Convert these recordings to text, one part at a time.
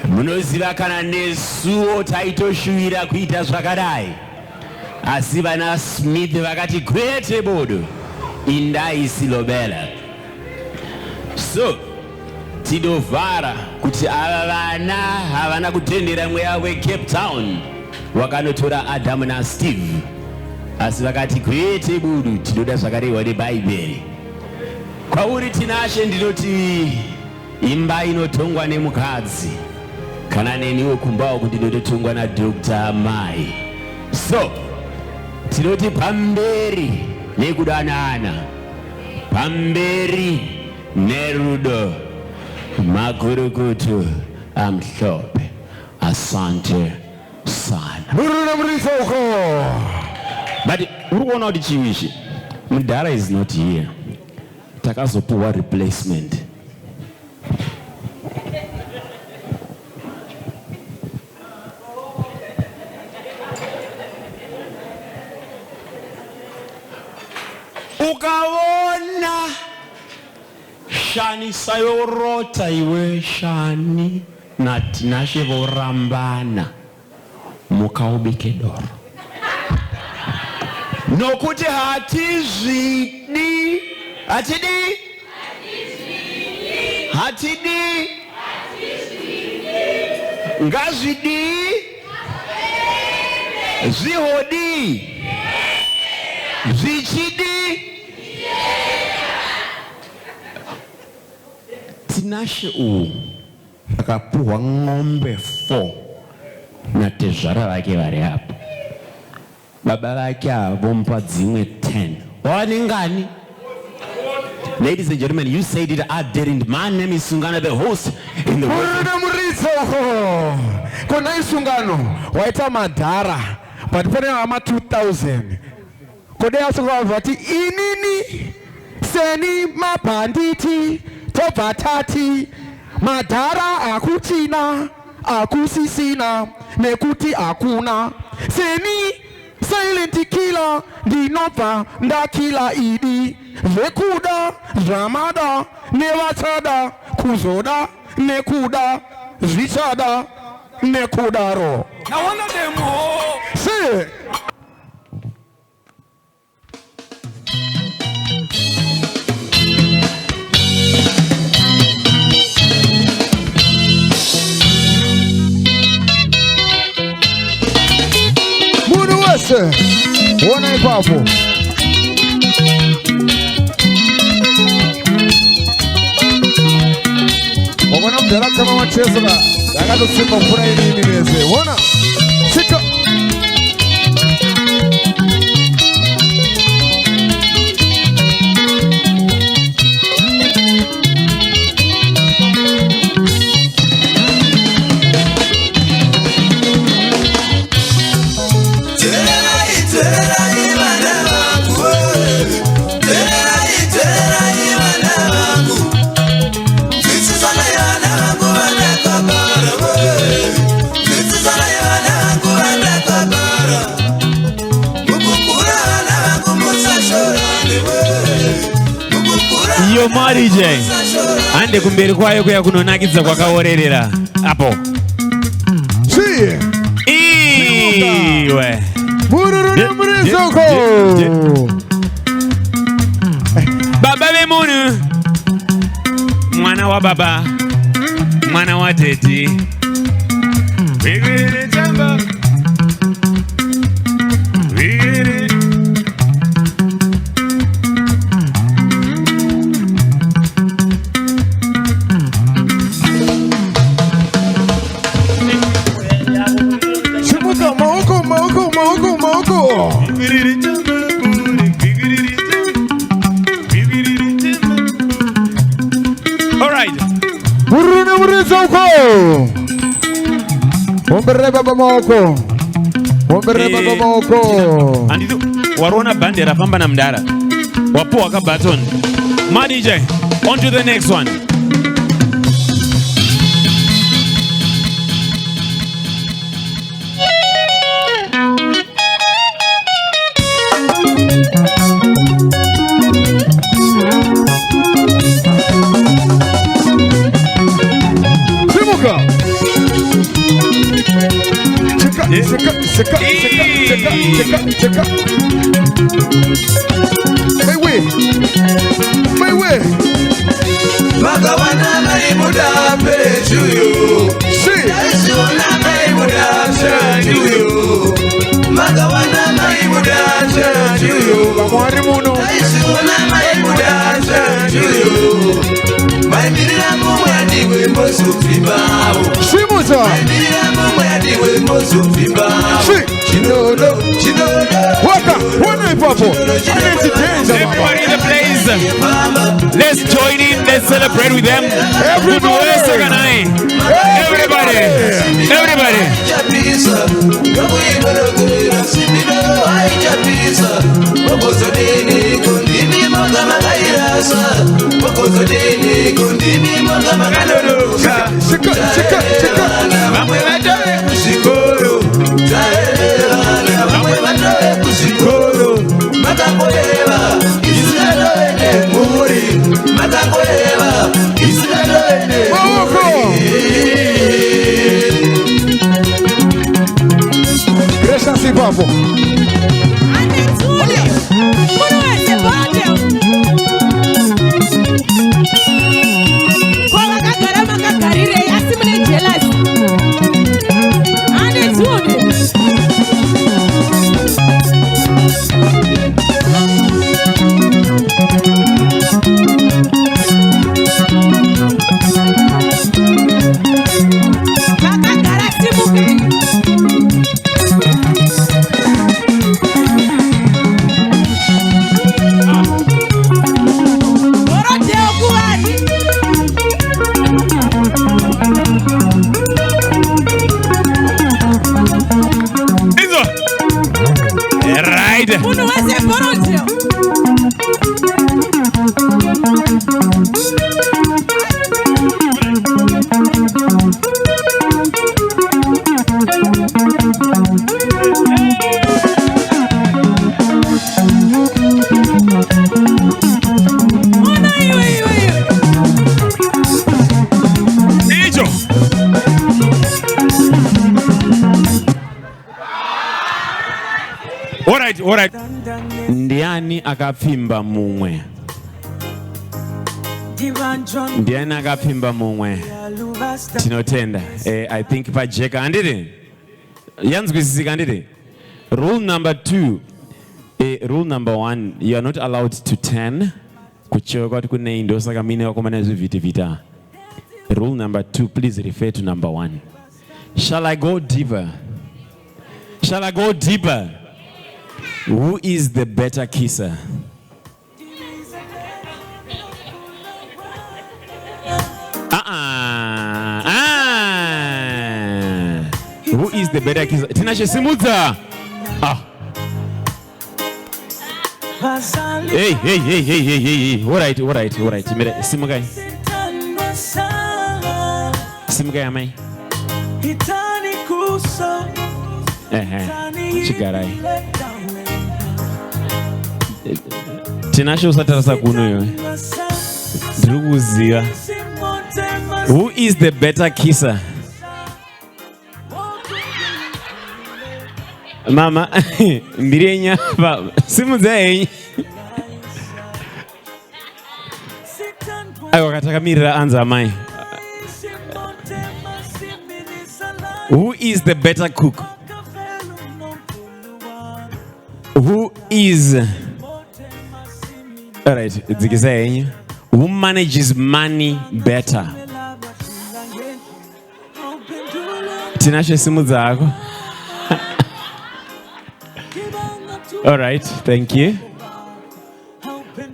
Munoziva kana nesuwo taitoshuwira kuita zvakadai, asi vana Smith vakati kwete bodo, indai silobela. So tidovhara kuti ava vana havana kutendera mweya weCape Town wakanotora Adam na Steve, asi vakati kwete budu, tinoda zvakarehwa neBhaibheri. Kwauri Tinashe ndinoti imba inotongwa nemukadzi, kana neniwo kumbawo kuti ndinotongwa naDr. Mai. So tinoti pamberi nekudanana, pamberi nerudo, magurukutu amhlophe. Asante sana. But uruona kuti chiwishi Mudhara is not here, takazopuwa replacement. Ukaona Shani sayorota iwe Shani na Tinashe vorambana mukaubike doro. Nokuti hatizvidi ngazvidi zvihodi zvichidi. Tinashe akapuhwa ng'ombe 4 na tezvara vake vari hapo. Baba vake avompa dzimwe 10. Waningani? Ladies and gentlemen, you said it, I didn't. My name is Sungano, the host in the world. Kona Sungano, waita Madara, but pone ama 2000. Kode asukwa vati inini seni mapanditi topatati Madara akutina akusisina nekuti akuna seni silent killer dinova ndakila idi vekuda ramada nevachada kuzoda nekuda zvichada nekudaro. Now one of them all. See. Ona ipapo wakona mdala kama wachezo na dagato simba mfura ini meze. Ona chika Yo DJ ande kumberi kwayo kuya kunonakidza kwakaorerera apo. Iwe Murizoko baba vemunhu, mwana wa baba, mwana wa teti. Wigiri tamba wigiri Simuzoko. Ombere baba moko. Ombere baba moko. Andido warona bandera famba na mdara. Wapo waka baton. Ma DJ, on to the next one. Cheka. My way. Magawana maimuda pechuyo. Daisuna maimuda pechuyo. Magawana maimuda pechuyo. Daisuna maimuda pechuyo. Maimira mumwadiwe mosufibao. Simuza. Maimira mumwadiwe mosufibao. Chinodo. Waka, one purple. Everybody in the place, let's join in, let's celebrate with them. Everybody. Everybody. Alright. Ndiani akapfimba mumwe? Ndiani akapfimba mumwe? Tinotenda. I think pajeka andiri. Yanzwisisika andiri. Rule number 2. Rule number 1, you are not allowed to 10. Kuchoka kuti kune indo saka mine wakomana zvivita. Rule number 2, please refer to number 1. Shall I go deeper? Who is the better kisser? Who is the better kisser? Tinashe Simudza. Hey. All right. Simugai. Amai. Chigarai. Tinashe usatarasa kuno yo. Druguziva. Who is the better kisser? Mama, mbirenya baba. Simudza. Ayo kataka mirira anza mai. Who is the better cook? Who is alright, dzikisai. Who manages money better? Tinashe Simudza ako. Alright, thank you.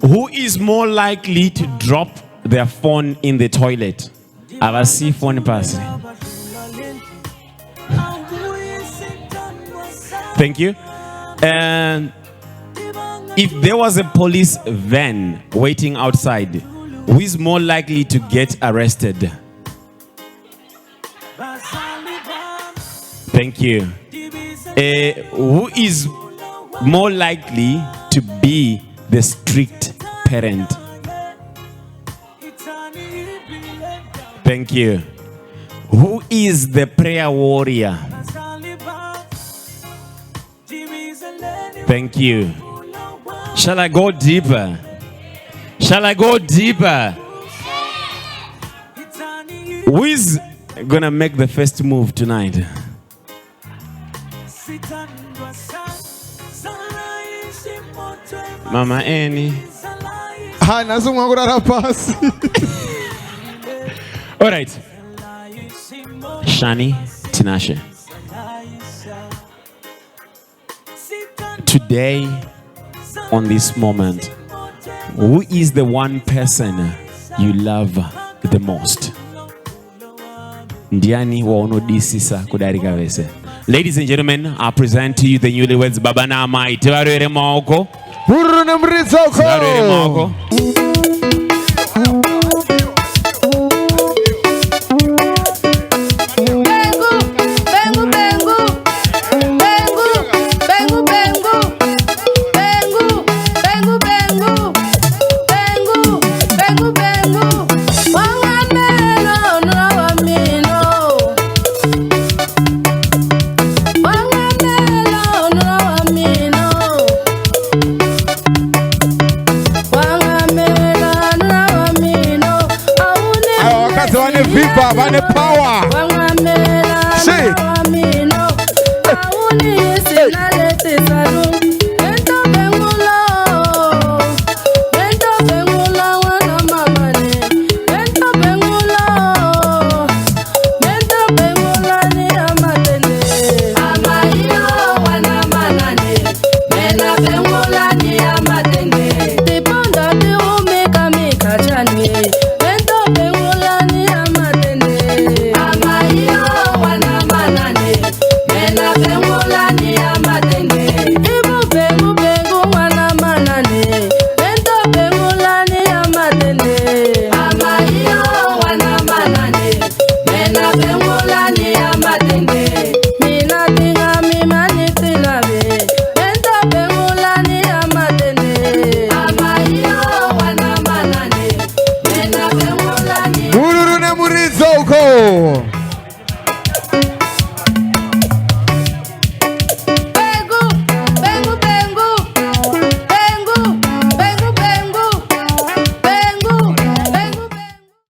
Who is more likely to drop their phone in the toilet? Abasi phone pass. Thank you. And if there was a police van waiting outside, who is more likely to get arrested? Thank you. Who is more likely to be the strict parent? Thank you. Who is the prayer warrior? Thank you. Shall I go deeper? Shall I go deeper? Who is gonna make the first move tonight? Mama Annie. Hai, nazungwa kurara pasi. All right. Shani, Tinashe. Today, on this moment, who is the one person you love the most? Ndiani wa unodisisa kudarika vese. Ladies and gentlemen, I present to you the newlyweds Baba na Amai. Tibarere maoko. Huru na mrizoko. Tibarere maoko. Viva, vane power. See. Bengu wana manane, bento bengu lani amatene.